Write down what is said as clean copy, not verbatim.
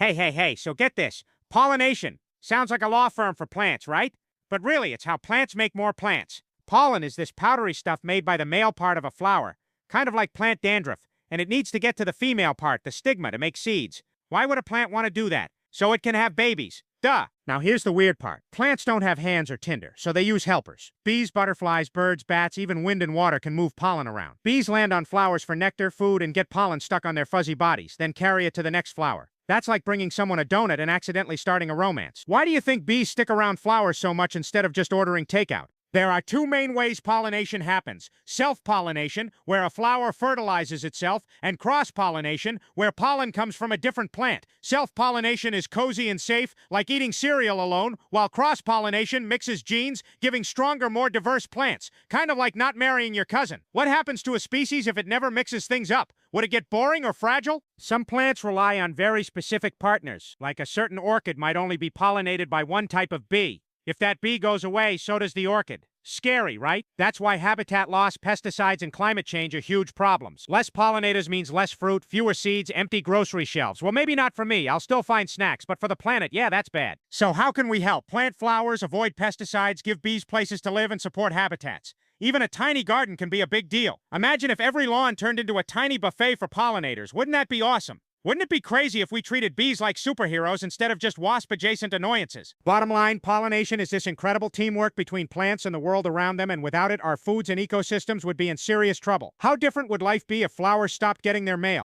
Hey, so get this. Pollination. Sounds like a law firm for plants, right? But really, it's how plants make more plants. Pollen is this powdery stuff made by the male part of a flower, kind of like plant dandruff, and it needs to get to the female part, the stigma, to make seeds. Why would a plant want to do that? So it can have babies. Duh! Now here's the weird part. Plants don't have hands or tinder, so they use helpers. Bees, butterflies, birds, bats, even wind and water can move pollen around. Bees land on flowers for nectar, food, and get pollen stuck on their fuzzy bodies, then carry it to the next flower. That's like bringing someone a donut and accidentally starting a romance. Why do you think bees stick around flowers so much instead of just ordering takeout? There are two main ways pollination happens. Self-pollination, where a flower fertilizes itself, and cross-pollination, where pollen comes from a different plant. Self-pollination is cozy and safe, like eating cereal alone, while cross-pollination mixes genes, giving stronger, more diverse plants. Kind of like not marrying your cousin. What happens to a species if it never mixes things up? Would it get boring or fragile? Some plants rely on very specific partners, like a certain orchid might only be pollinated by one type of bee. If that bee goes away, so does the orchid. Scary, right? That's why habitat loss, pesticides, and climate change are huge problems. Less pollinators means less fruit, fewer seeds, empty grocery shelves. Well, maybe not for me. I'll still find snacks, but for the planet, yeah, that's bad. So how can we help? Plant flowers, avoid pesticides, give bees places to live, and support habitats. Even a tiny garden can be a big deal. Imagine if every lawn turned into a tiny buffet for pollinators. Wouldn't that be awesome? Wouldn't it be crazy if we treated bees like superheroes instead of just wasp-adjacent annoyances? Bottom line, pollination is this incredible teamwork between plants and the world around them, and without it, our foods and ecosystems would be in serious trouble. How different would life be if flowers stopped getting their mail?